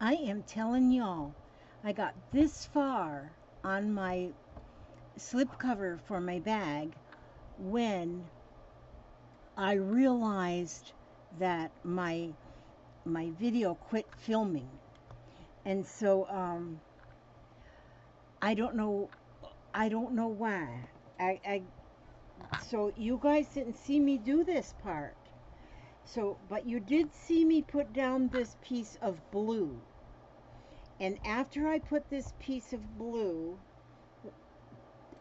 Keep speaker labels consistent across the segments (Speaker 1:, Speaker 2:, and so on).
Speaker 1: I am telling y'all, I got this far on my slip cover for my bag when I realized that my video quit filming. And so I don't know why. I so you guys didn't see me do this part. So, but you did see me put down this piece of blue. And after I put this piece of blue,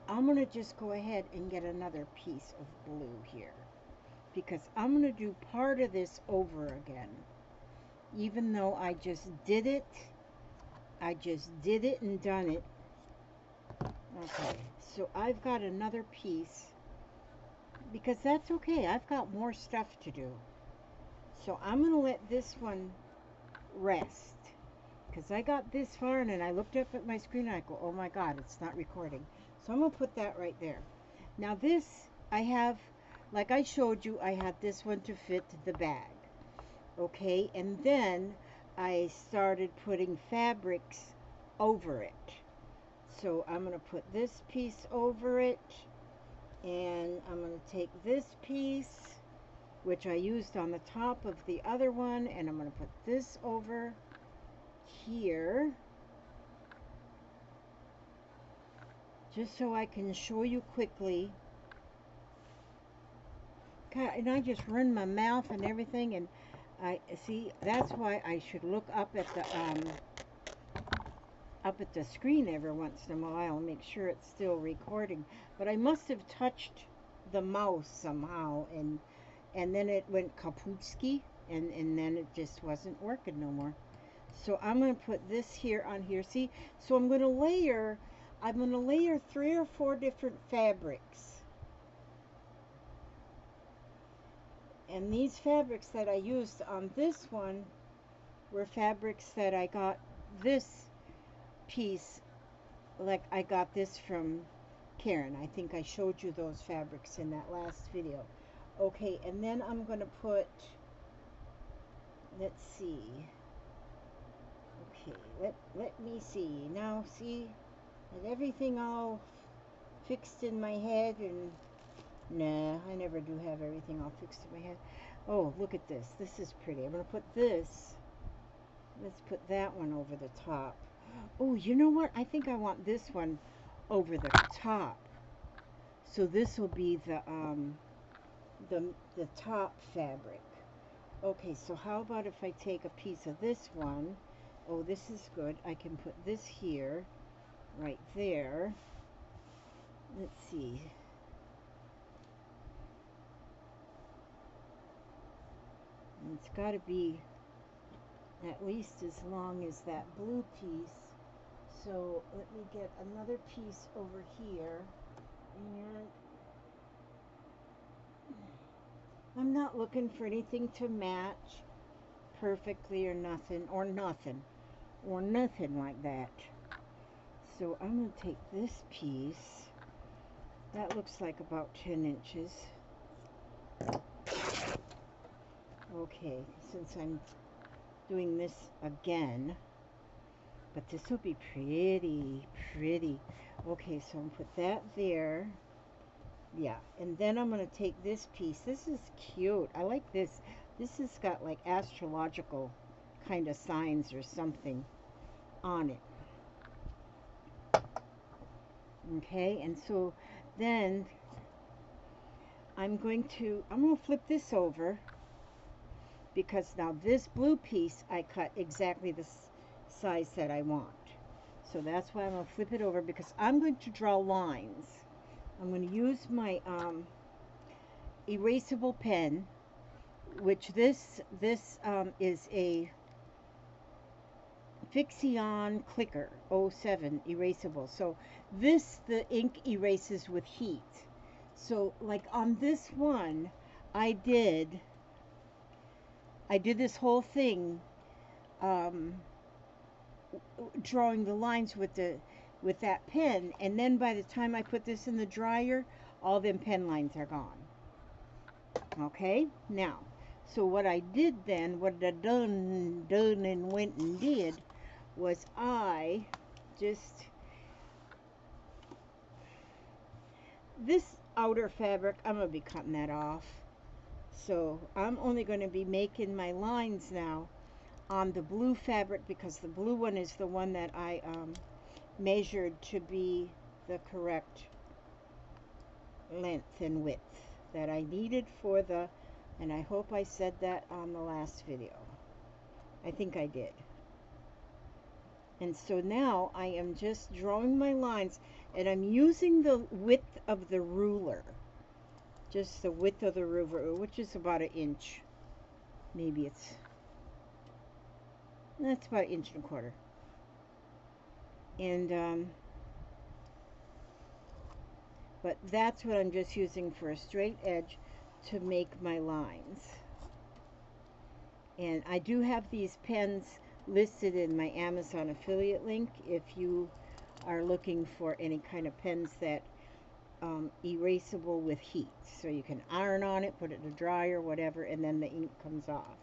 Speaker 1: I'm going to just go ahead and get another piece of blue here. Because I'm going to do part of this over again. Even though I just did it. I just did it and done it. Okay, so I've got another piece. Because that's okay. I've got more stuff to do. So I'm going to let this one rest. Because I got this far and then I looked up at my screen and I go, oh my God, it's not recording. So I'm going to put that right there. Now this, I have, like I showed you, I had this one to fit the bag. Okay, and then I started putting fabrics over it. So I'm going to put this piece over it. And I'm going to take this piece, which I used on the top of the other one, and I'm going to put this over here, just so I can show you quickly. God, and I just run my mouth and everything, and I see that's why I should look up at the screen every once in a while and make sure it's still recording. But I must have touched the mouse somehow, and then it went kaputski, and then it just wasn't working no more. So I'm going to put this here on here. See, so I'm going to layer 3 or 4 different fabrics. And these fabrics that I used on this one were fabrics that I got this piece, like I got this from Karen. I think I showed you those fabrics in that last video. Okay, and then I'm going to put, let's see. Okay, let me see. Now, see, with everything all fixed in my head, and nah, I never do have everything all fixed in my head. Oh, look at this. This is pretty. I'm going to put this. Let's put that one over the top. Oh, you know what? I think I want this one over the top. So this will be the top fabric. Okay, so how about if I take a piece of this one? Oh, this is good. I can put this here, right there. Let's see. And it's got to be at least as long as that blue piece. So let me get another piece over here. And I'm not looking for anything to match perfectly or nothing like that. So I'm going to take this piece. That looks like about 10 inches. Okay, since I'm doing this again, but this will be pretty. Okay, so I'm going to put that there. Yeah, and then I'm going to take this piece. This is cute. I like this. This has got like astrological kind of signs or something on it. Okay, and so then I'm going to flip this over, because now this blue piece I cut exactly the size that I want. So that's why I'm going to flip it over, because I'm going to draw lines. I'm going to use my erasable pen, which this is a Fixion Clicker 07 erasable. So this, the ink erases with heat. So like on this one, I did this whole thing drawing the lines with that pen, and then by the time I put this in the dryer, all them pen lines are gone. Okay, now, so what I did then, what I done and went and did, was I just, this outer fabric, I'm going to be cutting that off. So I'm only going to be making my lines now on the blue fabric, because the blue one is the one that I measured to be the correct length and width that I needed for the, and I hope I said that on the last video. I think I did. And so now I am just drawing my lines, and I'm using the width of the ruler. Just the width of the ruler, which is about 1 inch. Maybe that's about 1.25 inches. And, but that's what I'm just using for a straight edge to make my lines. And I do have these pens listed in my Amazon affiliate link if you are looking for any kind of pens that erasable with heat. So you can iron on it, put it in a dryer, whatever, and then the ink comes off.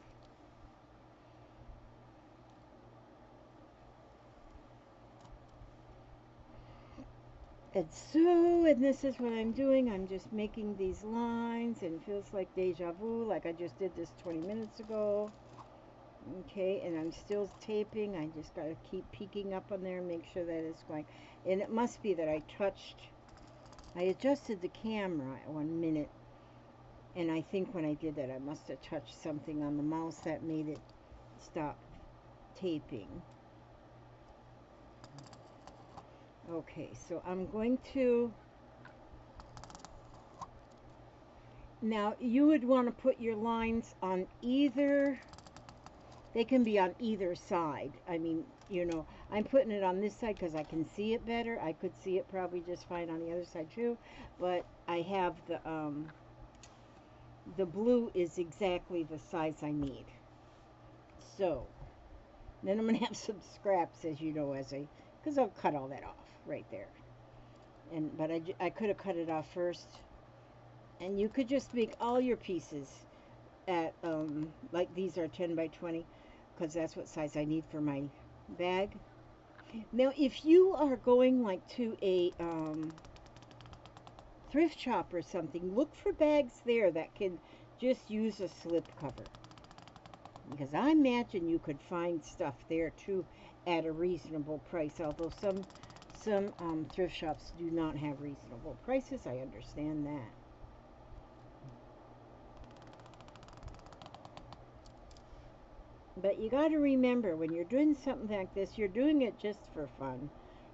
Speaker 1: And so, and this is what I'm doing. I'm just making these lines, and it feels like deja vu, like I just did this 20 minutes ago. Okay, and I'm still taping. I just got to keep peeking up on there and make sure that it's going. And it must be that I adjusted the camera at 1 minute, and I think when I did that, I must have touched something on the mouse that made it stop taping. Okay, so I'm going to, now you would want to put your lines on either, they can be on either side. I mean, you know, I'm putting it on this side because I can see it better. I could see it probably just fine on the other side too, but I have the blue is exactly the size I need. So then I'm going to have some scraps, as you know, because I'll cut all that off right there. But I could have cut it off first. And you could just make all your pieces at, like these are 10 by 20, because that's what size I need for my bag. Now, if you are going like to a thrift shop or something, look for bags there that can just use a slip cover. Because I imagine you could find stuff there too at a reasonable price, although some thrift shops do not have reasonable prices. I understand that. But you got to remember, when you're doing something like this, you're doing it just for fun.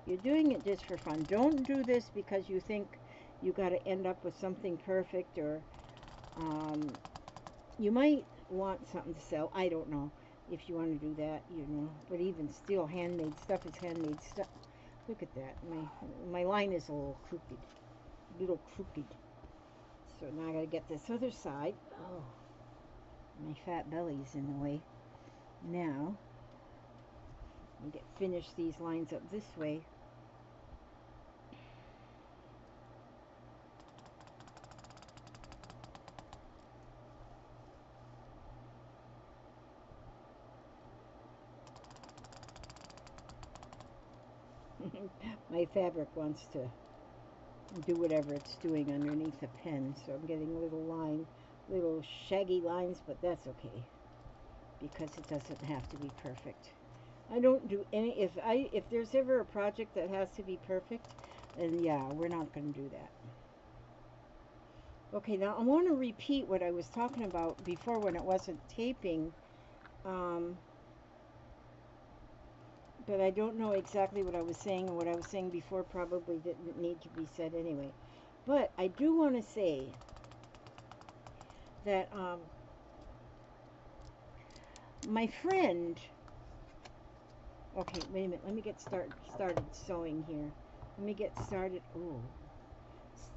Speaker 1: You're doing it just for fun. Don't do this because you think you got to end up with something perfect, or you might want something to sell. I don't know if you want to do that, you know. But even still, handmade stuff is handmade stuff. Look at that. My line is a little crooked. So now I got to get this other side. Oh, my fat belly's in the way. Now, I'll finish these lines up this way. My fabric wants to do whatever it's doing underneath the pen, so I'm getting little shaggy lines, but that's okay, because it doesn't have to be perfect. I don't do any, if there's ever a project that has to be perfect, then yeah, we're not going to do that. Okay, now I want to repeat what I was talking about before when it wasn't taping, but I don't know exactly what I was saying, and what I was saying before probably didn't need to be said anyway. But I do want to say that my friend, okay, wait a minute, let me get started sewing here. Let me get started,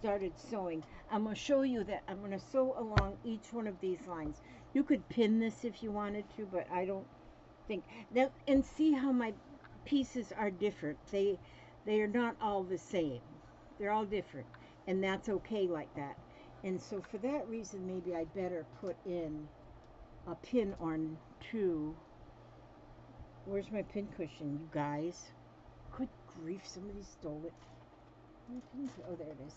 Speaker 1: started sewing. I'm going to show you that I'm going to sew along each one of these lines. You could pin this if you wanted to, but I don't think that, and see how my pieces are different. They are not all the same. They're all different, and that's okay like that. And so for that reason, maybe I'd better put in a pin or two Where's my pin cushion, you guys? Good grief, somebody stole it. Oh, there it is.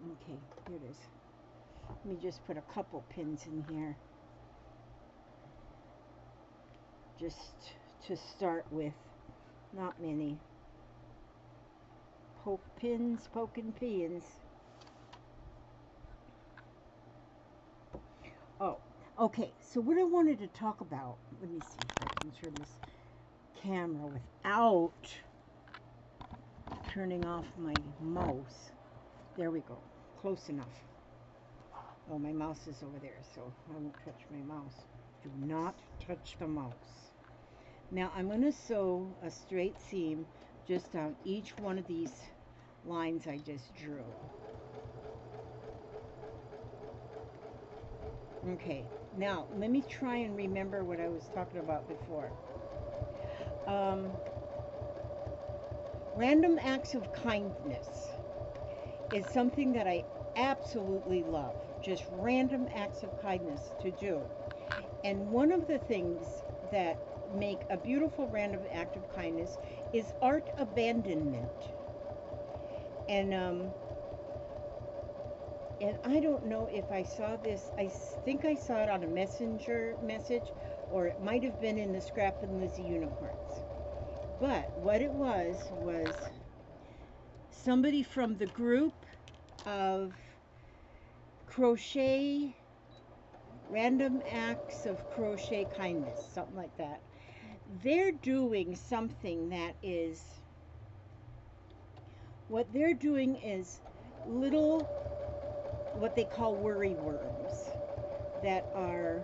Speaker 1: Okay, here it is. Let me just put a couple pins in here. Just to start with. Not many. Poking pins. Oh, okay. So what I wanted to talk about, let me see if I can turn this camera without turning off my mouse. There we go. Close enough. Oh, my mouse is over there, so I won't touch my mouse. Do not touch the mouse. Now I'm going to sew a straight seam just on each one of these lines I just drew. Okay, now let me try and remember what I was talking about before. Random acts of kindness is something that I absolutely love. Just random acts of kindness to do. And one of the things that make a beautiful random act of kindness is art abandonment. And I don't know if I saw this. I think I saw it on a messenger message, or it might have been in the Scrap and Lizzie Unicorns. But what it was somebody from the group of crochet, random acts of crochet kindness, something like that. They're doing something that is, what they're doing is little, what they call worry worms that are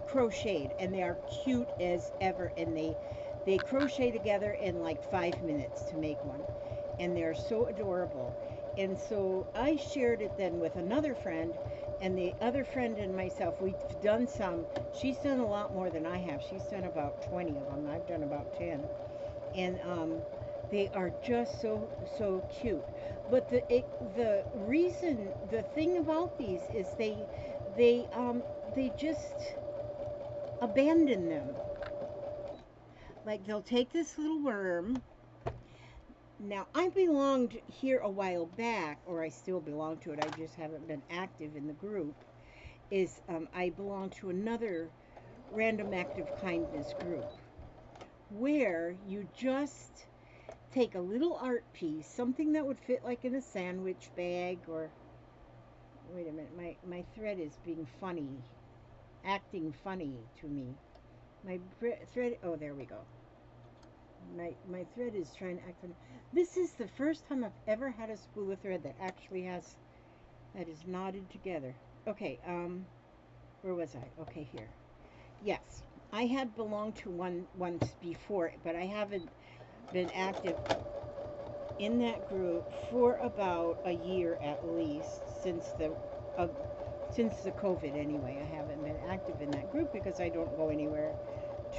Speaker 1: crocheted, and they are cute as ever, and they crochet together in like 5 minutes to make one, and they're so adorable. And so I shared it then with another friend, and the other friend and myself, we've done some. She's done a lot more than I have. She's done about 20 of them. I've done about 10. And they are just so cute. But the thing about these is they just abandon them. Like, they'll take this little worm. Now, I belonged here a while back, or I still belong to it, I just haven't been active in the group, I belong to another random act of kindness group, where you just take a little art piece, something that would fit like in a sandwich bag, or, wait a minute, my thread is being funny, acting funny to me. My thread, oh, there we go. My thread is trying to act funny. This is the first time I've ever had a spool of thread that actually that is knotted together. Okay, where was I? Okay, here. Yes, I had belonged to one once before, but I haven't been active in that group for about a year at least, since the COVID anyway. I haven't been active in that group because I don't go anywhere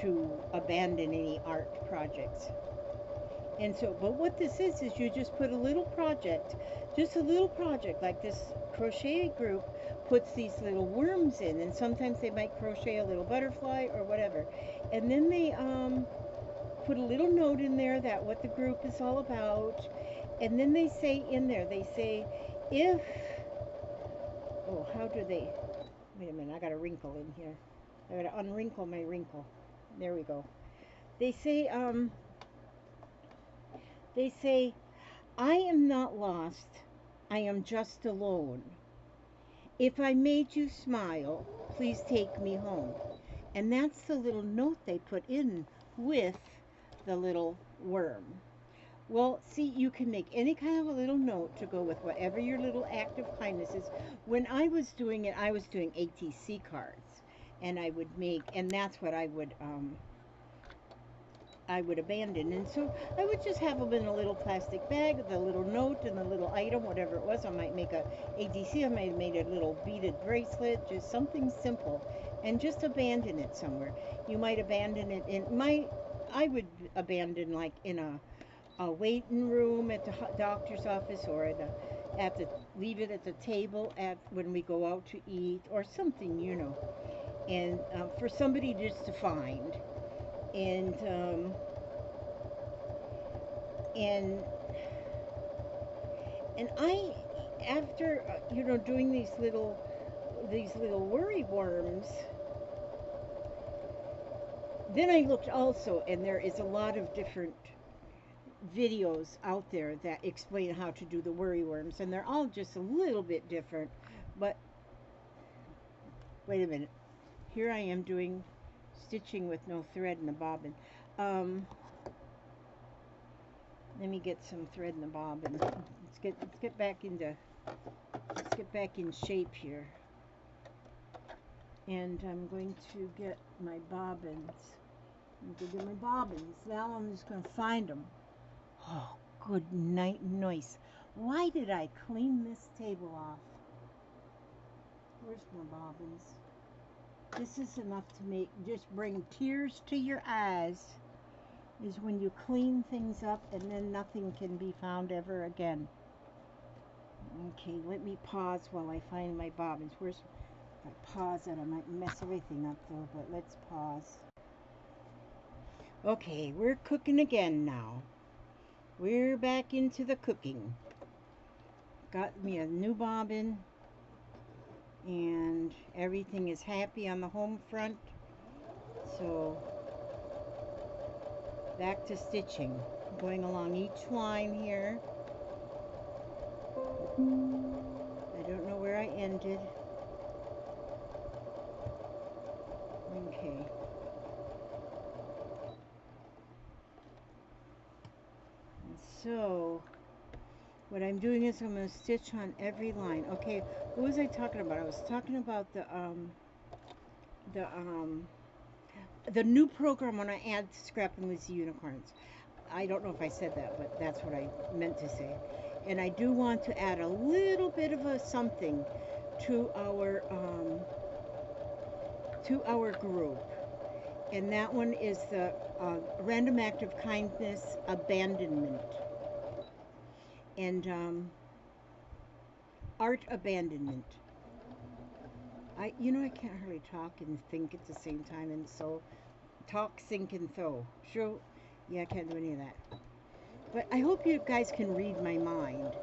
Speaker 1: to abandon any art projects. And so, but what this is you just put a little project, just a little project, like this crochet group puts these little worms in, and sometimes they might crochet a little butterfly or whatever, and then they put a little note in there that what the group is all about, and then they say in there, they say, if, oh, how do they, wait a minute, I got a wrinkle in here, I gotta unwrinkle my wrinkle. There we go. They say, I am not lost, I am just alone. If I made you smile, please take me home. And that's the little note they put in with the little worm. Well, see, you can make any kind of a little note to go with whatever your little act of kindness is. When I was doing it, I was doing ATC cards. And I would make, and that's what I would abandon. And so I would just have them in a little plastic bag, the little note and the little item, whatever it was. I might make a ADC, I might have made a little beaded bracelet, just something simple, and just abandon it somewhere. You might abandon it I would abandon like in a waiting room at the doctor's office, or leave it at the table when we go out to eat, or something, and for somebody just to find. And and and I, after you know, doing these little worry worms, then I looked also, and there is a lot of different videos out there that explain how to do the worry worms, and they're all just a little bit different. But wait a minute, here I am doing stitching with no thread in the bobbin. Let me get some thread in the bobbin. Let's get back in shape here. And I'm going to get my bobbins. I'm going to get my bobbins. Now I'm just going to find them. Oh, good night noise. Why did I clean this table off? Where's my bobbins? This is enough to make, just bring tears to your eyes, is when you clean things up and then nothing can be found ever again. Okay, let me pause while I find my bobbins. Where's, if I pause it, I might mess everything up though, but let's pause. Okay, we're cooking again now. We're back into the cooking. Got me a new bobbin, and everything is happy on the home front. So back to stitching, going along each line here. I don't know where I ended. Okay. And so what I'm doing is I'm going to stitch on every line. Okay, what was I talking about? I was talking about the new program when I add Scrapping Lucy Unicorns. I don't know if I said that, but that's what I meant to say. And I do want to add a little bit of a something to our group. And that one is the Random Act of Kindness Abandonment. And art abandonment. I can't hardly talk and think at the same time, and so talk, think, and throw. Sure, yeah, I can't do any of that. But I hope you guys can read my mind,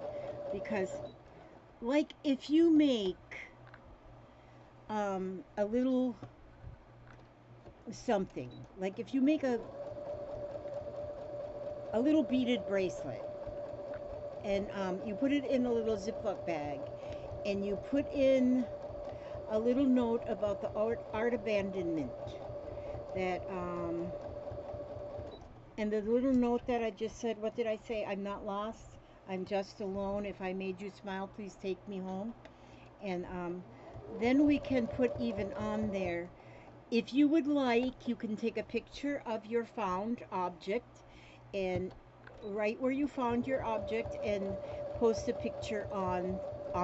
Speaker 1: because, like, if you make a little something, like if you make a little beaded bracelet, and you put it in a little Ziploc bag, and you put in a little note about the art abandonment, that and the little note that I just said, what did I say? I'm not lost, I'm just alone. If I made you smile, please take me home. And then we can put even on there, if you would like, you can take a picture of your found object and right where you found your object, and post a picture on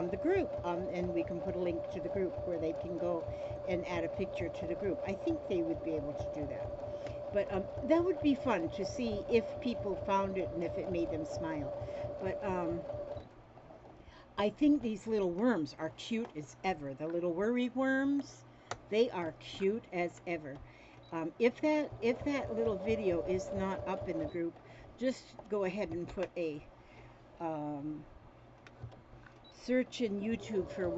Speaker 1: the group, and we can put a link to the group where they can go and add a picture to the group. I think they would be able to do that. But that would be fun to see if people found it and if it made them smile. But I think these little worms are cute as ever. The little worry worms, they are cute as ever. If that little video is not up in the group, just go ahead and put a search in YouTube for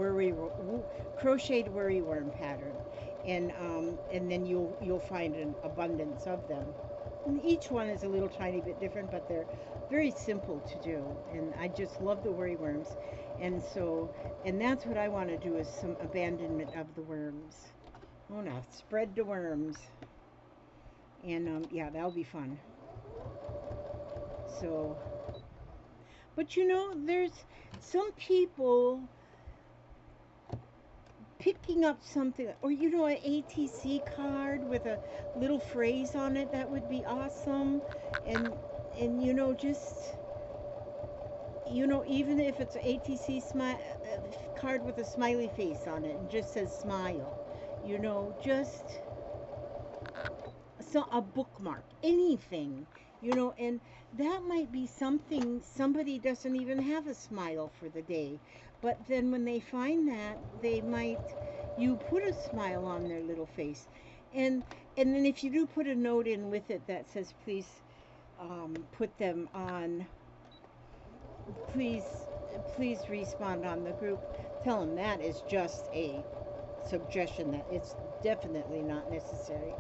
Speaker 1: crocheted worry worm pattern, and then you'll find an abundance of them. And each one is a little tiny bit different, but they're very simple to do, and I just love the worry worms. And so, and that's what I want to do, is some abandonment of the worms. Oh no, spread the worms. And yeah, that'll be fun. So, but there's some people picking up something, or an ATC card with a little phrase on it, that would be awesome. And just even if it's an ATC card with a smiley face on it and just says smile, just a bookmark, anything, and that might be something. Somebody doesn't even have a smile for the day, but then when they find that, you put a smile on their little face. And and then if you do put a note in with it that says please put them on, please please respond on the group, tell them that is just a suggestion, that it's definitely not necessary,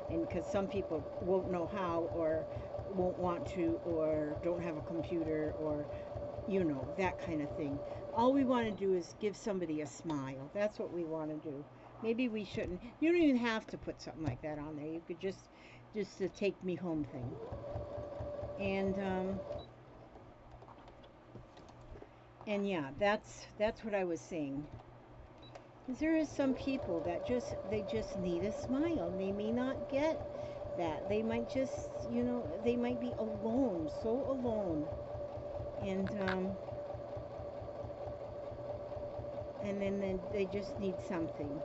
Speaker 1: and because some people won't know how, or won't want to, or don't have a computer, or that kind of thing. All we want to do is give somebody a smile. That's what we want to do. Maybe we shouldn't. You don't even have to put something like that on there. You could just the take me home thing. And yeah, that's what I was saying. There is some people that they just need a smile. They may not get that. They might just, they might be alone, so alone. And then they just need something.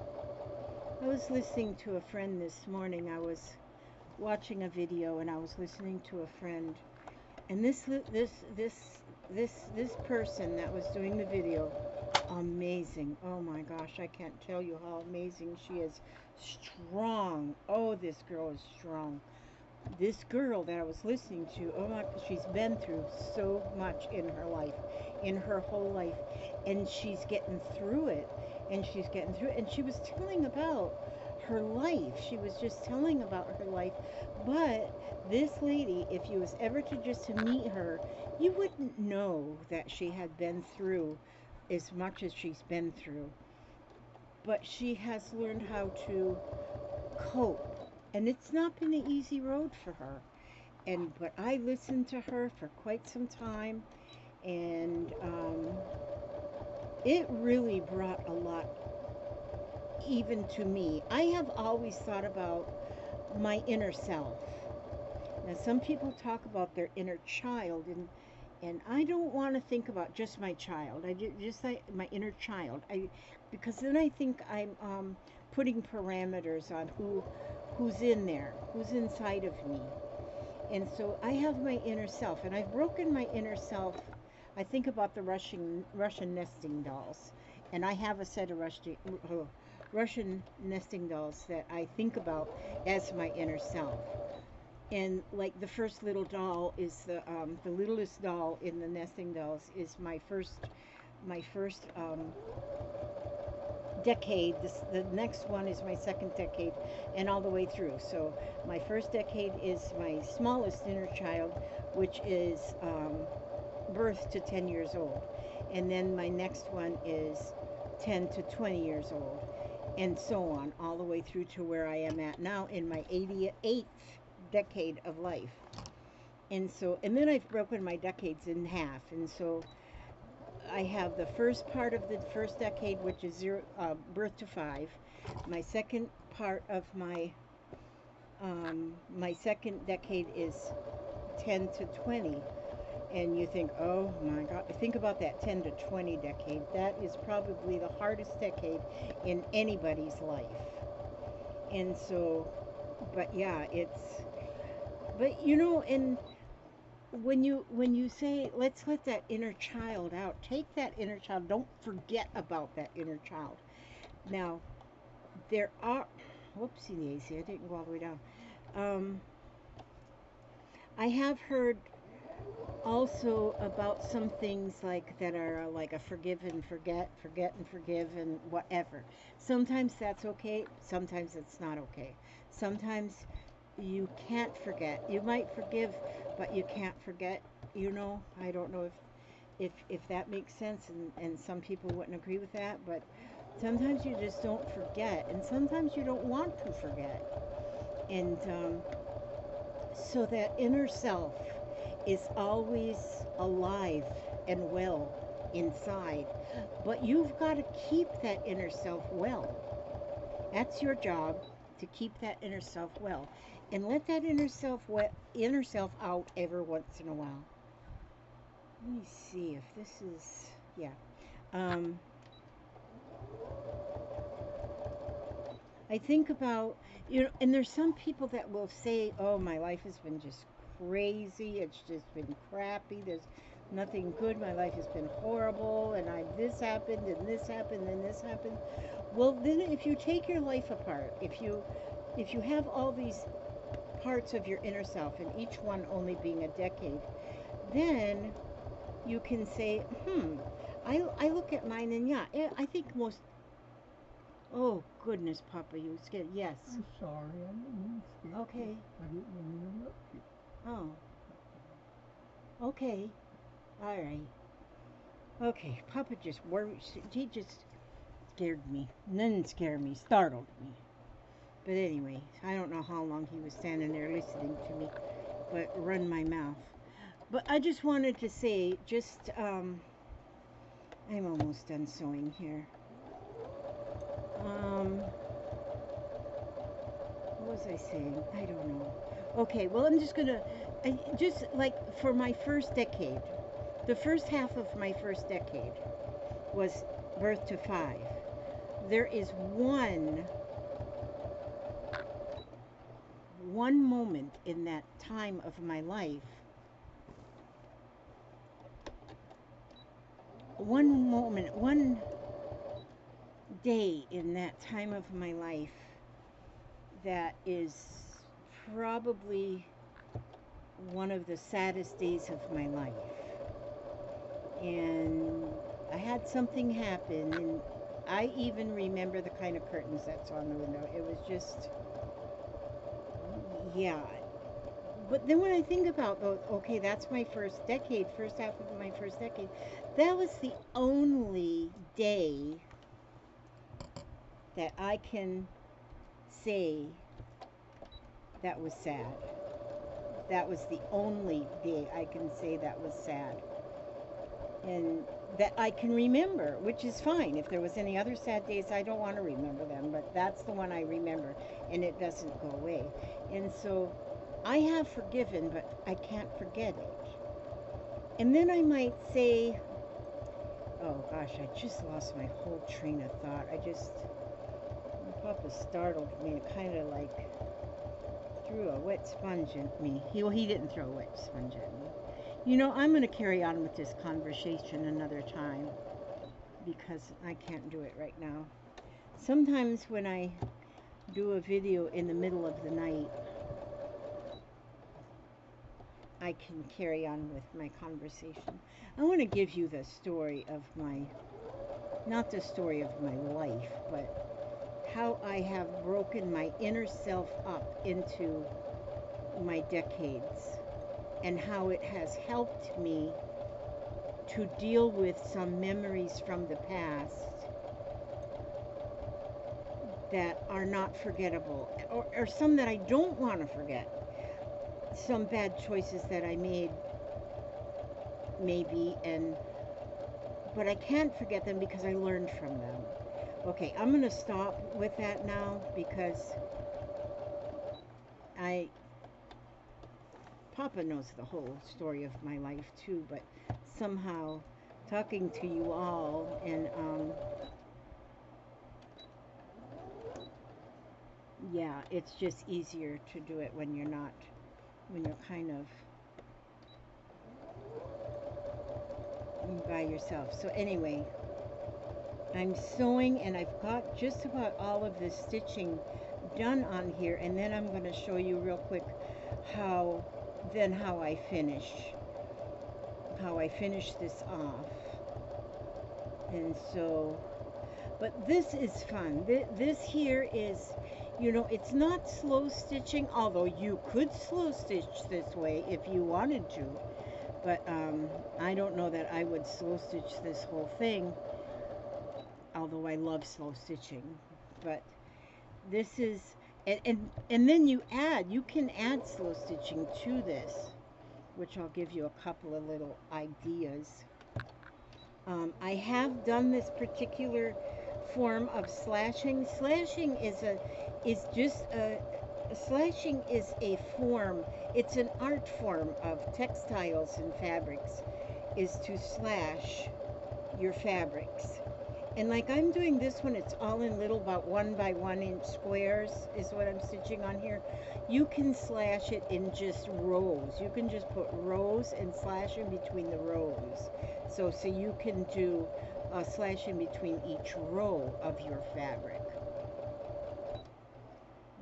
Speaker 1: I was listening to a friend this morning. I was watching a video and I was listening to a friend. And this person that was doing the video, amazing. Oh my gosh, I can't tell you how amazing she is. Strong. Oh, this girl is strong. This girl that I was listening to, oh my, she's been through so much in her life, in her whole life, and she's getting through it, and she's getting through it, and she was telling about her life. She was just telling about her life. But this lady, if you was ever to meet her, you wouldn't know that she had been through as much as she's been through. But she has learned how to cope, and it's not been an easy road for her. But I listened to her for quite some time, and it really brought a lot even to me. I have always thought about my inner self. Now, some people talk about their inner child, and I don't want to think about just my child. I just like my inner child. Because then I think I'm putting parameters on who's in there, who's inside of me. And so I have my inner self, and I've broken my inner self. I think about the Russian nesting dolls, and I have a set of Russian nesting dolls that I think about as my inner self. And like the first little doll is the littlest doll in the nesting dolls is my first decade. The next one is my second decade, and all the way through. So my first decade is my smallest inner child, which is birth to 10 years old, and then my next one is 10 to 20 years old, and so on, all the way through to where I am at now in my 88th decade of life. And then I've broken my decades in half, and so I have the first part of the first decade, which is birth to 5. My second part of my second decade is 10 to 20. And you think, oh my God, think about that 10 to 20 decade. That is probably the hardest decade in anybody's life. And so, but yeah, and when you say let's let that inner child out, take that inner child, don't forget about that inner child. Now there are, whoopsie daisy, I didn't go all the way down. I have heard also about some things like that are like a forgive and forget, forget and forgive, and whatever. Sometimes that's okay, sometimes it's not okay. Sometimes you can't forget. You might forgive, but you can't forget. I don't know if that makes sense, and some people wouldn't agree with that, but sometimes you just don't forget, and sometimes you don't want to forget. And so that inner self is always alive and well inside, but you've got to keep that inner self well. That's your job, to keep that inner self well, and let that inner self out every once in a while. Let me see if this is, yeah. I think about, and there's some people that will say, oh, my life has been just crazy. It's just been crappy. There's nothing good. My life has been horrible. And this happened, and this happened, and this happened. Well, then if you take your life apart, if you if you have all these parts of your inner self, and each one only being a decade, then you can say, I look at mine, and yeah, I think most. Oh goodness, Papa, you scared? Yes.
Speaker 2: I'm sorry, I didn't mean to scare you.
Speaker 1: Okay.
Speaker 2: I didn't mean to interrupt you.
Speaker 1: Oh. Okay. All right. Okay. Papa just worried. He just scared me. Didn't scare me. Startled me. But anyway, I don't know how long he was standing there listening to me, but run my mouth. But I just wanted to say, I'm almost done sewing here. What was I saying? I don't know. Okay, well, I'm just gonna, just like for my first decade, the first half of my first decade was birth to 5. There is one moment in that time of my life, one day in that time of my life that is probably one of the saddest days of my life. And I had something happen, and I even remember the kind of curtains that's on the window. It was just, yeah. But then when I think about those, okay, that's my first half of my first decade, that was the only day that I can say that was sad. That was the only day I can say that was sad. And that I can remember, which is fine. If there was any other sad days, I don't want to remember them, but that's the one I remember, and it doesn't go away. And so I have forgiven, but I can't forget it. And then I might say, oh gosh, I just lost my whole train of thought. Papa startled me. It kind of like threw a wet sponge at me. He didn't throw a wet sponge at me. You know, I'm going to carry on with this conversation another time because I can't do it right now. Sometimes when I do a video in the middle of the night, I can carry on with my conversation. I want to give you the story of not the story of my life, but how I have broken my inner self up into my decades, and how it has helped me to deal with some memories from the past that are not forgettable, or some that I don't want to forget. Some bad choices that I made, maybe, but I can't forget them because I learned from them. Okay, I'm going to stop with that now because Papa knows the whole story of my life too, but somehow talking to you all, and yeah, it's just easier to do it when you're kind of by yourself. So anyway, I'm sewing, and I've got just about all of this stitching done on here, and then I'm going to show you real quick how I finish this off. And so, but this is fun. This here is, you know, it's not slow stitching, although you could slow stitch this way if you wanted to, but I don't know that I would slow stitch this whole thing, although I love slow stitching. But this is, and then you can add slow stitching to this, which I'll give you a couple of little ideas. I have done this particular form of slashing. Slashing is a form, it's an art form of textiles and fabrics, is to slash your fabrics. And like I'm doing this one, it's all in little about 1 by 1 inch squares is what I'm stitching on here. You can slash it in just rows. You can just put rows and slash in between the rows. So you can do a slash in between each row of your fabric.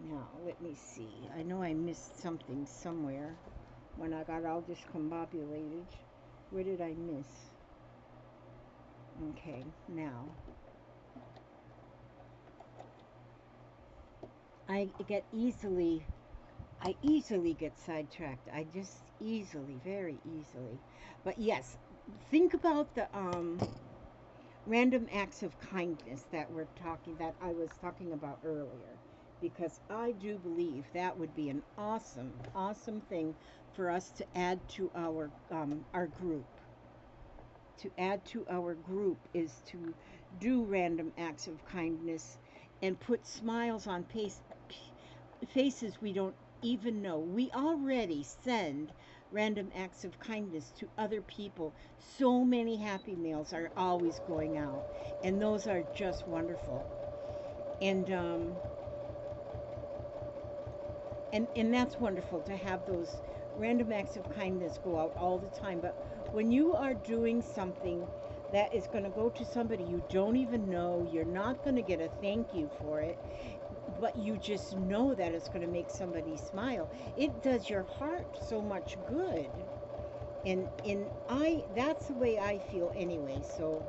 Speaker 1: Now Now, let me see. I know I missed something somewhere when I got all discombobulated. Where did I miss? Okay, now. I easily get sidetracked. I just easily, very easily. But yes, think about the random acts of kindness that I was talking about earlier, because I do believe that would be an awesome, awesome thing for us to add to our group. To add to our group is to do random acts of kindness and put smiles on faces we don't even know. We already send random acts of kindness to other people. So many happy mails are always going out, and those are just wonderful. And and that's wonderful to have those random acts of kindness go out all the time. But when you are doing something that is going to go to somebody you don't even know, you're not going to get a thank you for it, but you just know that it's going to make somebody smile. It does your heart so much good. And that's the way I feel anyway. So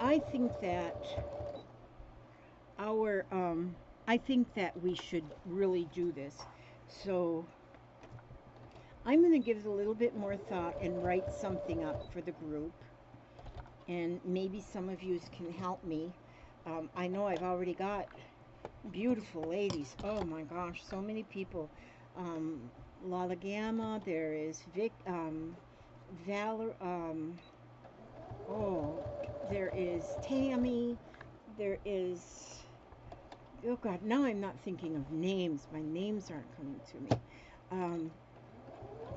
Speaker 1: I think that I think that we should really do this. So I'm going to give it a little bit more thought and write something up for the group. And maybe some of you can help me. I know I've already got beautiful ladies. Oh my gosh, so many people. Lala Gamma, there is Vic, Valor, there is Tammy, there is, oh God, now I'm not thinking of names. My names aren't coming to me.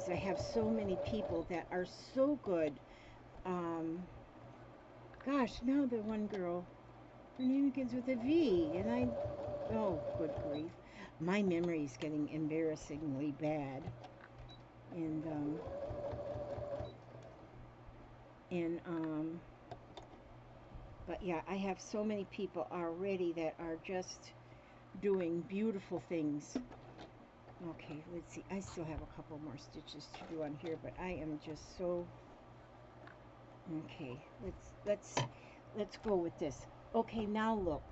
Speaker 1: So I have so many people that are so good. Gosh, now the one girl, her name begins with a V, and oh, good grief. My memory is getting embarrassingly bad. But yeah, I have so many people already that are just doing beautiful things. Okay, let's see. I still have a couple more stitches to do on here, but I am just so... Okay, let's go with this. Okay, now look.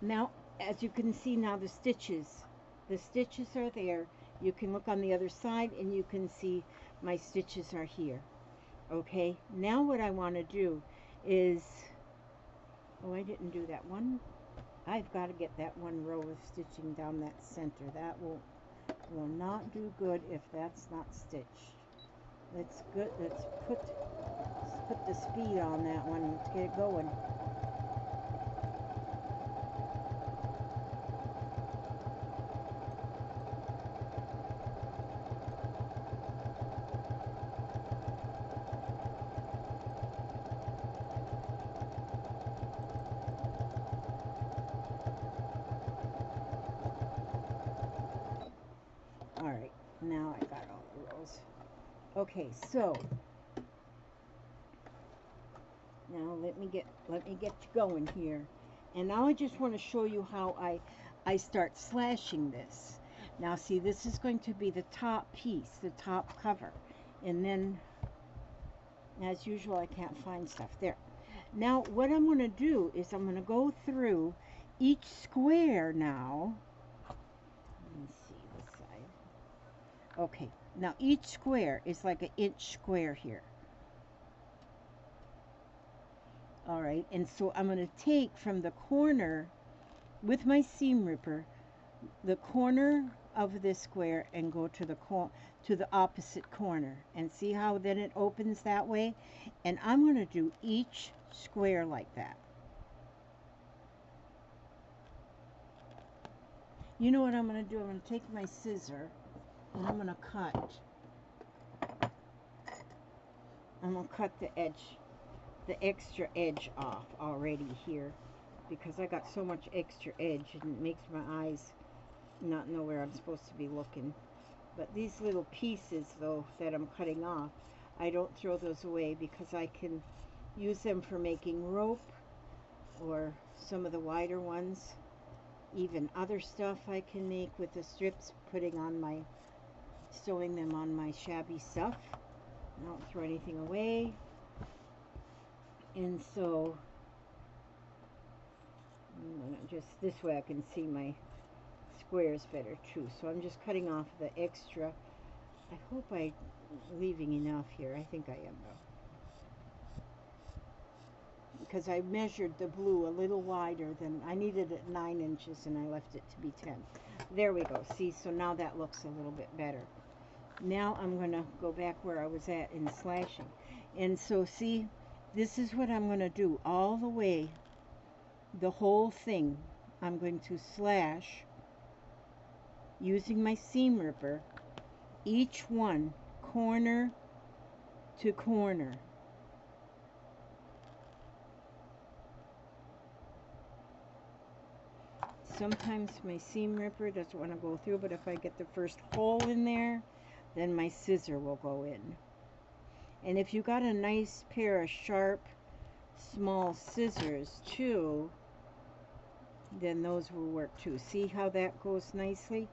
Speaker 1: Now, as you can see now, the stitches are there. You can look on the other side and you can see my stitches are here. Okay, now what I want to do is, oh, I didn't do that one. I've got to get that one row of stitching down that center. That will not do good if that's not stitched. Let's put the speed on that one. Let's get it going. Alright, now I got all the rows. Okay, so now let me get going here. And now I just want to show you how I start slashing this. Now see, this is going to be the top piece, the top cover. And then, as usual, I can't find stuff there. Now what I'm going to do is I'm going to go through each square now. Let me see this side. Okay, now each square is like an inch square here. Alright, and so I'm going to take from the corner with my seam ripper, the corner of this square, and go to the opposite corner, and see how then it opens that way. And I'm going to do each square like that. You know what I'm going to do? I'm going to take my scissor and I'm going to cut. I'm going to cut the edge, the extra edge off already here, because I got so much extra edge and it makes my eyes not know where I'm supposed to be looking. But these little pieces though that I'm cutting off, I don't throw those away because I can use them for making rope or some of the wider ones. Even other stuff I can make with the strips, sewing them on my shabby stuff. I don't throw anything away. And so, just this way I can see my squares better too. So I'm just cutting off the extra. I hope I'm leaving enough here. I think I am though. Because I measured the blue a little wider than, I needed it 9 inches and I left it to be 10. There we go. See, so now that looks a little bit better. Now I'm going to go back where I was at in slashing. And so see, this is what I'm going to do all the way, the whole thing. I'm going to slash using my seam ripper, each one corner to corner. Sometimes my seam ripper doesn't want to go through, but if I get the first hole in there, then my scissor will go in. And if you got a nice pair of sharp, small scissors too, then those will work too. See how that goes nicely?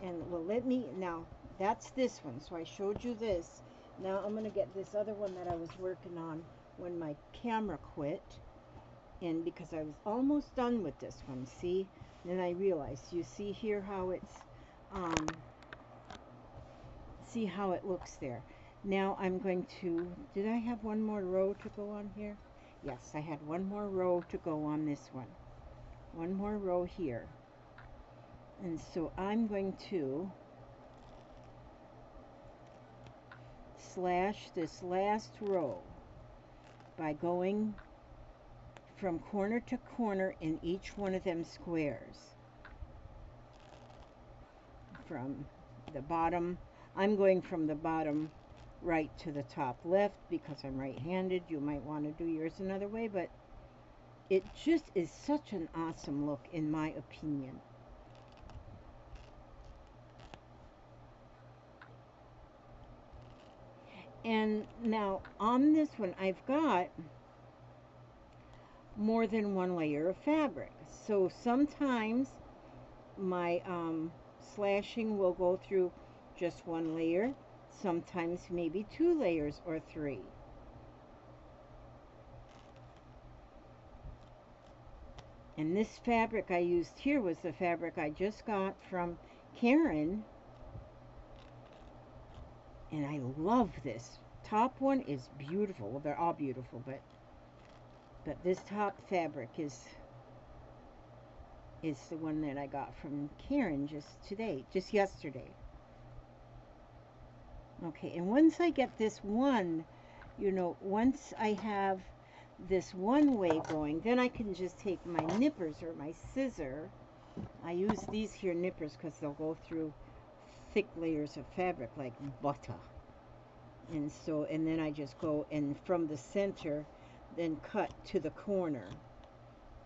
Speaker 1: And well, now that's this one. So I showed you this. Now I'm going to get this other one that I was working on when my camera quit. And because I was almost done with this one, see? Then I realized, you see here how it's, see how it looks there. Now I'm going to, did I have one more row to go on here? Yes, I had one more row to go on this one. One more row here. And so I'm going to slash this last row by going from corner to corner in each one of them squares. From the bottom, I'm going from the bottom right to the top left because I'm right-handed. You might want to do yours another way, but it just is such an awesome look in my opinion. And now on this one, I've got more than one layer of fabric. So sometimes my slashing will go through just one layer, sometimes maybe 2 layers or 3. And this fabric I used here was the fabric I just got from Karen. And I love this. Top one is beautiful. Well, they're all beautiful, but this top fabric is the one that I got from Karen just yesterday. Okay, and once I get this one, once I have this one way going, then I can just take my nippers or my scissor. I use these here nippers because they'll go through thick layers of fabric like butter. And so, and then I just go and from the center, then cut to the corner,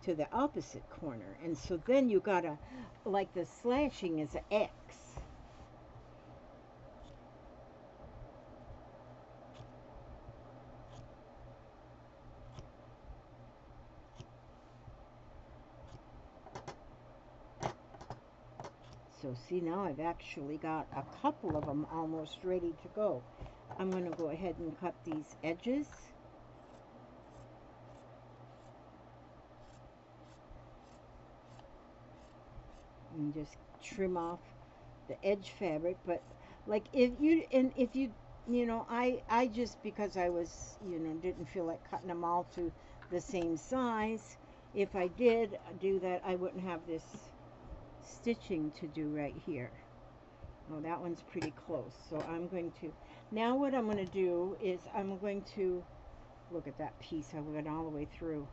Speaker 1: to the opposite corner. And so then you gotta, like the slashing is an X. So see, now I've actually got a couple of them almost ready to go. I'm going to go ahead and cut these edges. And just trim off the edge fabric. But like if you I just, because I was, didn't feel like cutting them all to the same size. If I did do that, I wouldn't have this stitching to do right here. Oh, that one's pretty close. So I'm going to, now what I'm going to do is I'm going to, look at that piece, I went all the way through.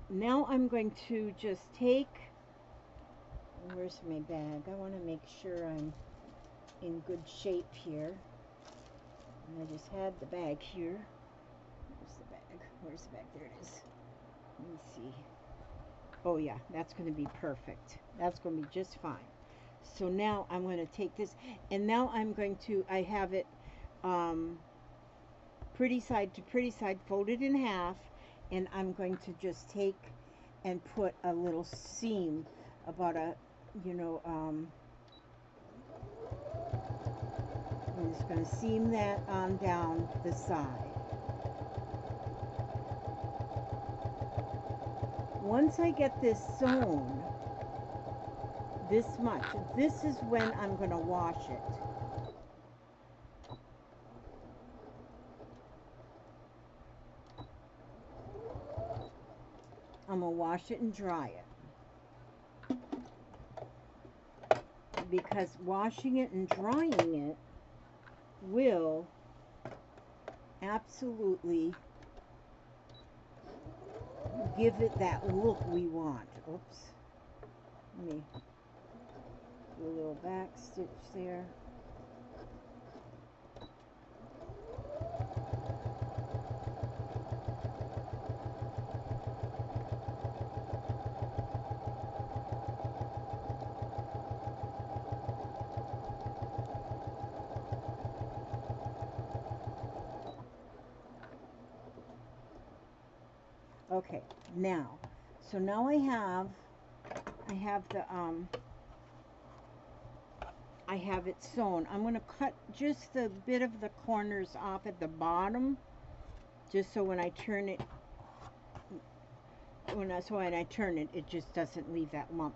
Speaker 1: Now I'm going to just take, where's my bag? I want to make sure I'm in good shape here. And I just had the bag here. Where's the bag? Where's the bag? There it is. Let me see. Oh yeah, that's going to be perfect. That's going to be just fine. So now I'm going to take this, and now I'm going to, I have it pretty side to pretty side, fold it in half, and I'm going to just take and put a little seam about a, you know, I'm just going to seam that on down the side. Once I get this sewn this much, this is when I'm going to wash it. I'm going to wash it and dry it. Because washing it and drying it will absolutely give it that look we want. Oops. Let me do a little back stitch there. Okay, now, so now I have the, I have it sewn. I'm going to cut just a bit of the corners off at the bottom, just so when I turn it, when I turn it, it just doesn't leave that lump.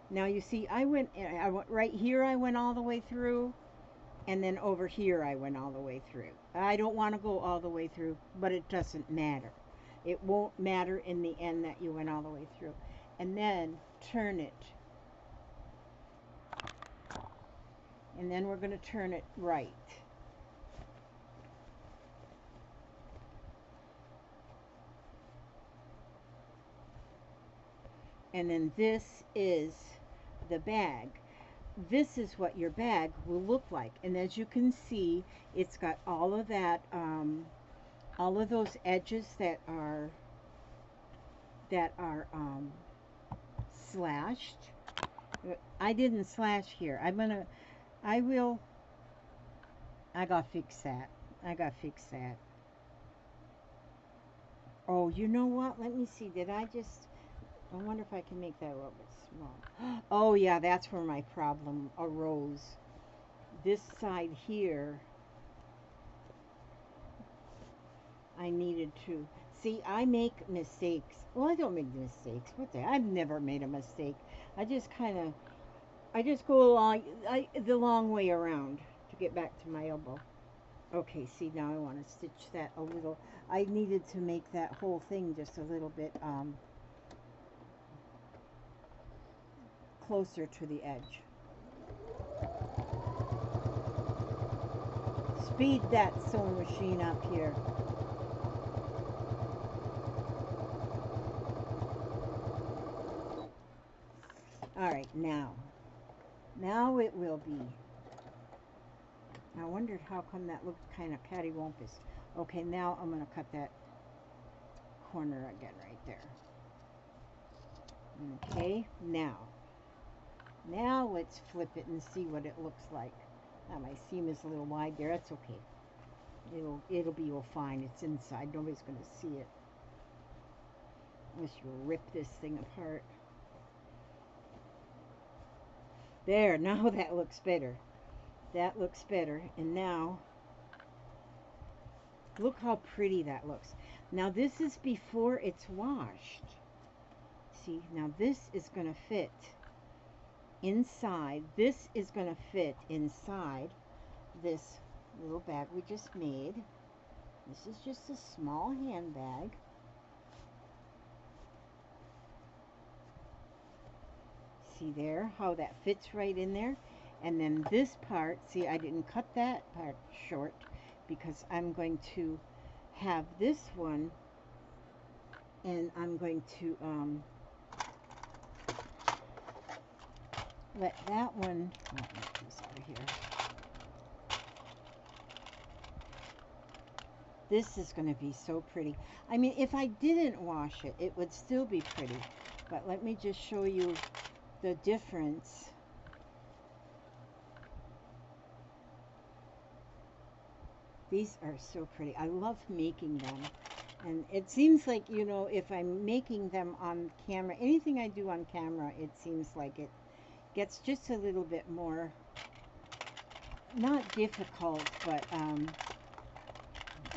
Speaker 1: Now you see, I went right here, I went all the way through, and then over here I went all the way through. I don't want to go all the way through, but it doesn't matter. It won't matter in the end that you went all the way through. And then turn it. And then we're going to turn it right. And then this is the bag. This is what your bag will look like. And as you can see, it's got all of that, all of those edges that are slashed. I didn't slash here. I gotta fix that. Oh, you know what? Let me see. I wonder if I can make that a little bit small. Oh yeah, that's where my problem arose. This side here, I needed to. See, I make mistakes. Well, I don't make mistakes. I've never made a mistake. I just go along the long way around to get back to my elbow. Okay, see, now I want to stitch that a little. I needed to make that whole thing just a little bit closer to the edge. Speed that sewing machine up here. Alright, now it will be. I wondered how come that looked kind of cattywampus. Okay, now I'm going to cut that corner again right there. Okay, now let's flip it and see what it looks like. Now my seam is a little wide there. That's okay. It'll be all fine. It's inside. Nobody's going to see it unless you rip this thing apart. There, now that looks better. That looks better. And now, look how pretty that looks. Now this is before it's washed. See, now this is going to fit inside. This is going to fit inside this little bag we just made. This is just a small handbag. See there how that fits right in there? And then this part, see, I didn't cut that part short because I'm going to have this one, and I'm going to let that one, let me put this over here. This is going to be so pretty. I mean, if I didn't wash it, it would still be pretty. But let me just show you the difference. These are so pretty. I love making them. And it seems like, you know, if I'm making them on camera, anything I do on camera, it seems like it gets just a little bit more, not difficult, but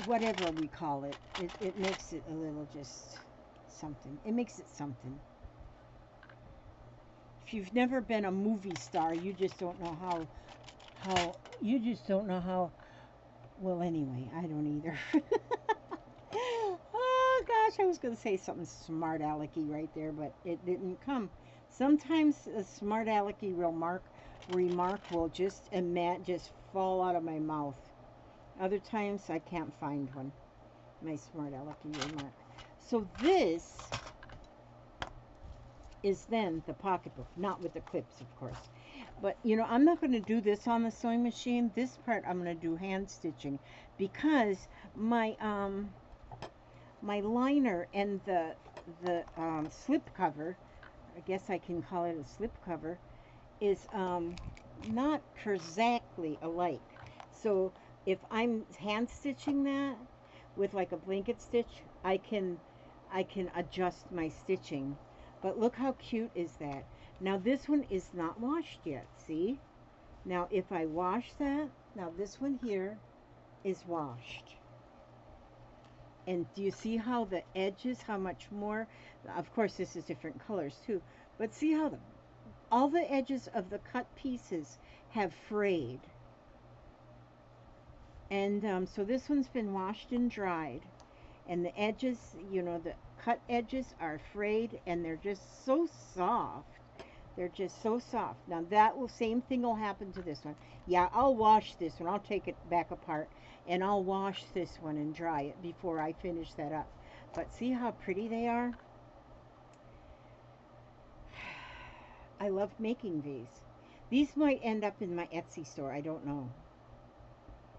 Speaker 1: whatever we call it, it makes it a little just something. It makes it something. If you've never been a movie star, you just don't know you just don't know how, well, anyway, I don't either. Oh gosh, I was going to say something smart alecky right there, but it didn't come. Sometimes a smart alecky remark will just fall out of my mouth. Other times I can't find one. My smart alecky remark. So this is then the pocketbook, not with the clips, of course. But you know, I'm not going to do this on the sewing machine. This part I'm going to do hand stitching because my my liner and the slip cover, I guess I can call it a slip cover, is not exactly alike. So if I'm hand stitching that with like a blanket stitch, I can adjust my stitching. But look how cute is that. Now this one is not washed yet, see? Now if I wash that, now this one here is washed. And do you see how the edges, how much more, of course this is different colors too, but see how all the edges of the cut pieces have frayed. And so this one's been washed and dried, and the edges, you know, the cut edges are frayed, and they're just so soft. They're just so soft. Now same thing will happen to this one. Yeah, I'll wash this one. I'll take it back apart, and I'll wash this one and dry it before I finish that up. But see how pretty they are? I love making these. These might end up in my Etsy store. I don't know.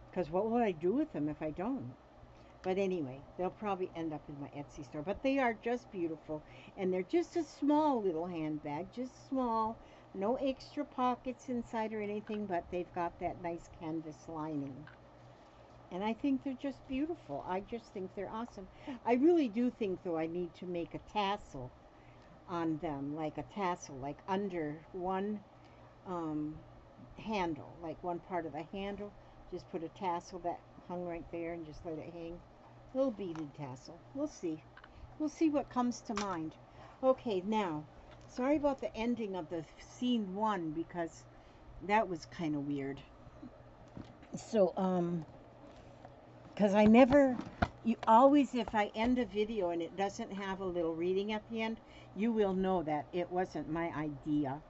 Speaker 1: Because what will I do with them if I don't? But anyway, they'll probably end up in my Etsy store. But they are just beautiful. And they're just a small little handbag. Just small. No extra pockets inside or anything. But they've got that nice canvas lining. And I think they're just beautiful. I just think they're awesome. I really do think, though, I need to make a tassel on them. Like a tassel. Like under one handle. Like one part of the handle. Just put a tassel that hung right there and just let it hang. Little beaded tassel. We'll see. We'll see what comes to mind. Okay, now, sorry about the ending of the scene 1 because that was kind of weird. So, because you always, if I end a video and it doesn't have a little reading at the end, you will know that it wasn't my idea.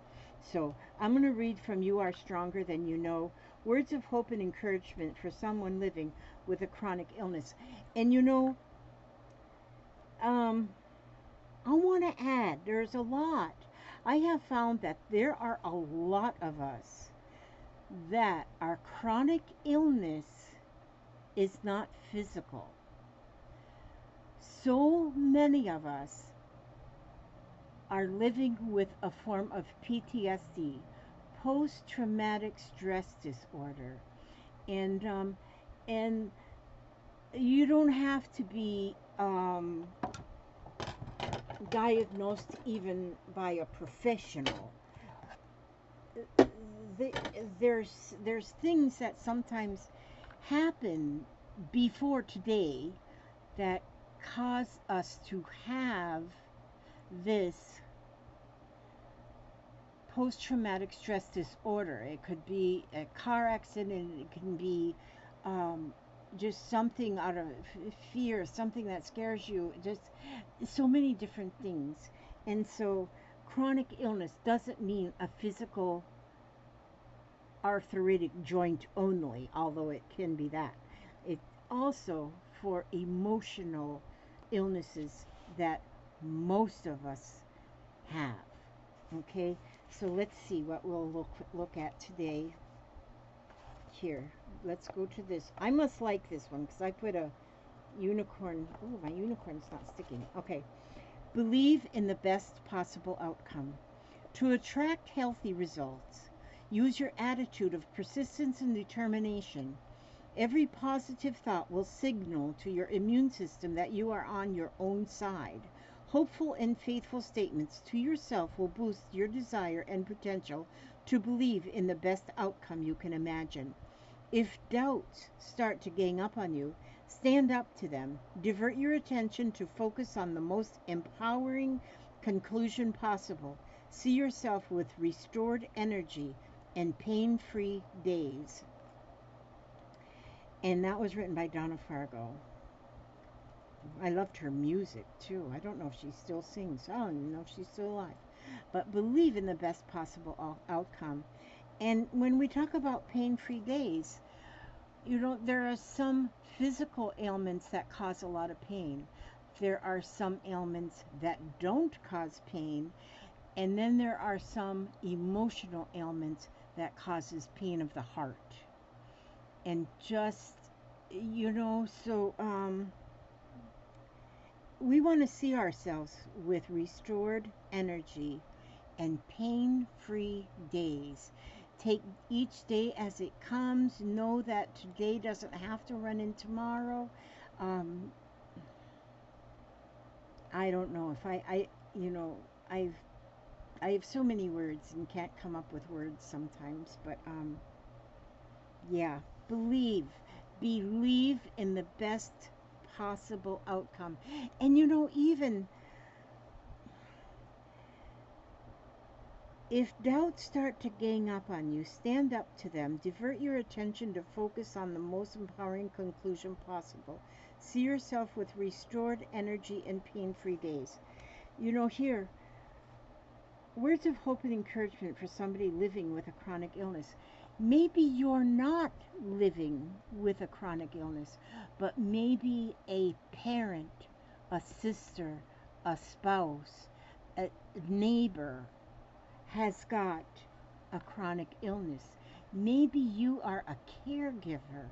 Speaker 1: So, I'm going to read from You Are Stronger Than You Know. Words of hope and encouragement for someone living with a chronic illness. And you know, I want to add, there's a lot. I have found that there are a lot of us that our chronic illness is not physical. So many of us are living with a form of PTSD, post-traumatic stress disorder, and you don't have to be diagnosed even by a professional. There's things that sometimes happen before today that cause us to have this post-traumatic stress disorder. It could be a car accident. It can be just something out of fear, something that scares you. Just so many different things. And so chronic illness doesn't mean a physical arthritic joint only, although it can be that. It's also for emotional illnesses that most of us have. Okay, so let's see what we'll look at today. Here, let's go to this. I must like this one because I put a unicorn. Oh, my unicorn's not sticking. Okay. Believe in the best possible outcome. To attract healthy results, use your attitude of persistence and determination. Every positive thought will signal to your immune system that you are on your own side. Hopeful and faithful statements to yourself will boost your desire and potential to believe in the best outcome you can imagine. If doubts start to gang up on you, stand up to them. Divert your attention to focus on the most empowering conclusion possible. See yourself with restored energy and pain-free days. And that was written by Donna Fargo. I loved her music too. I don't know if she still sings. I don't even know if she's still alive. But believe in the best possible outcome. And when we talk about pain-free days, you know, there are some physical ailments that cause a lot of pain. There are some ailments that don't cause pain. And then there are some emotional ailments that causes pain of the heart. And just, you know, so we want to see ourselves with restored energy and pain-free days. Take each day as it comes. Know that today doesn't have to run in tomorrow. I don't know if I you know, I have so many words and can't come up with words sometimes, but yeah, believe in the best possible outcome. And you know, even if doubts start to gang up on you, stand up to them. Divert your attention to focus on the most empowering conclusion possible. See yourself with restored energy and pain-free days. You know, here, words of hope and encouragement for somebody living with a chronic illness. Maybe you're not living with a chronic illness, but maybe a parent, a sister, a spouse, a neighbor has got a chronic illness. Maybe you are a caregiver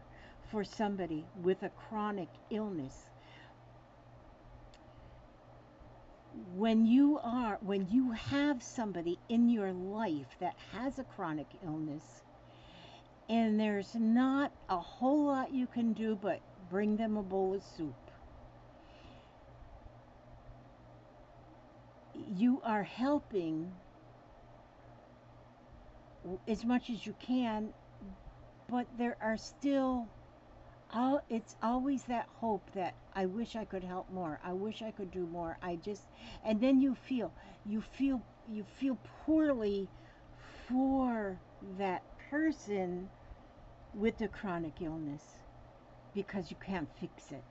Speaker 1: for somebody with a chronic illness. When you have somebody in your life that has a chronic illness, and there's not a whole lot you can do but bring them a bowl of soup, you are helping as much as you can, but there are still, it's always that hope that I wish I could help more. I wish I could do more. And then you feel poorly for that person with the chronic illness because you can't fix it.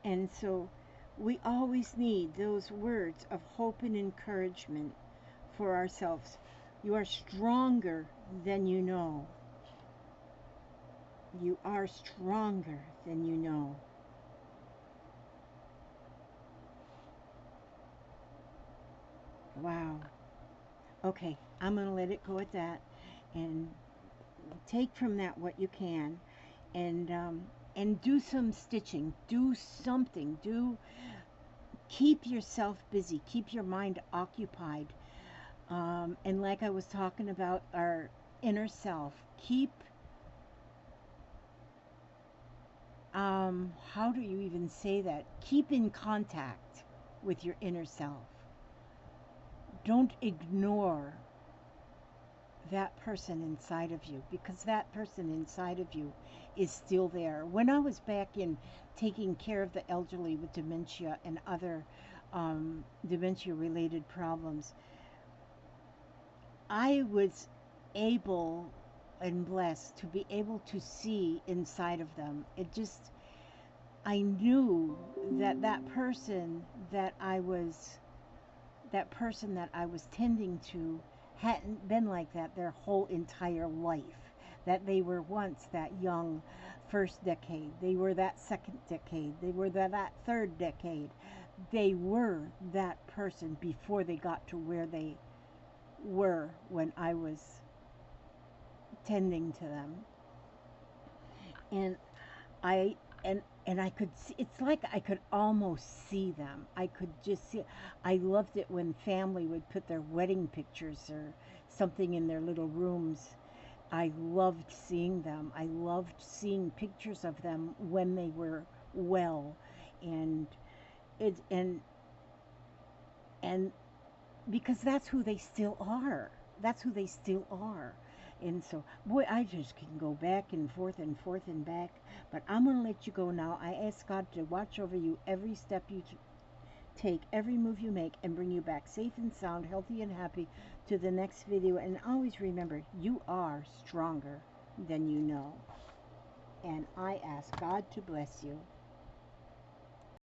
Speaker 1: And so we always need those words of hope and encouragement for ourselves. You are stronger than you know. You are stronger than you know. Wow. Okay, I'm going to let it go at that and take from that what you can, and do some stitching. Do something. Keep yourself busy. Keep your mind occupied. And like I was talking about our inner self, keep, how do you even say that? Keep in contact with your inner self. Don't ignore that person inside of you, because that person inside of you is still there. When I was back in taking care of the elderly with dementia and other dementia related problems, I was able and blessed to be able to see inside of them. I knew that that person that I was tending to hadn't been like that their whole entire life. That they were once that young first decade. They were that second decade. They were that third decade. They were that person before they got to where they were when I was tending to them. And I could see, it's like I could almost see them. I could just see. I loved it when family would put their wedding pictures or something in their little rooms, I loved seeing them. I loved seeing pictures of them when they were well, and it and because that's who they still are. That's who they still are. And so, boy, I just can go back and forth and forth and back. But I'm going to let you go now. I ask God to watch over you every step you take, every move you make, and bring you back safe and sound, healthy and happy to the next video. And always remember, you are stronger than you know. And I ask God to bless you.